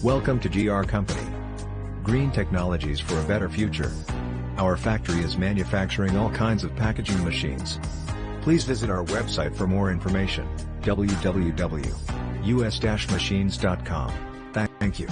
Welcome to GR Company. Green technologies for a better future. Our factory is manufacturing all kinds of packaging machines. Please visit our website for more information, www.us-machines.com. Thank you.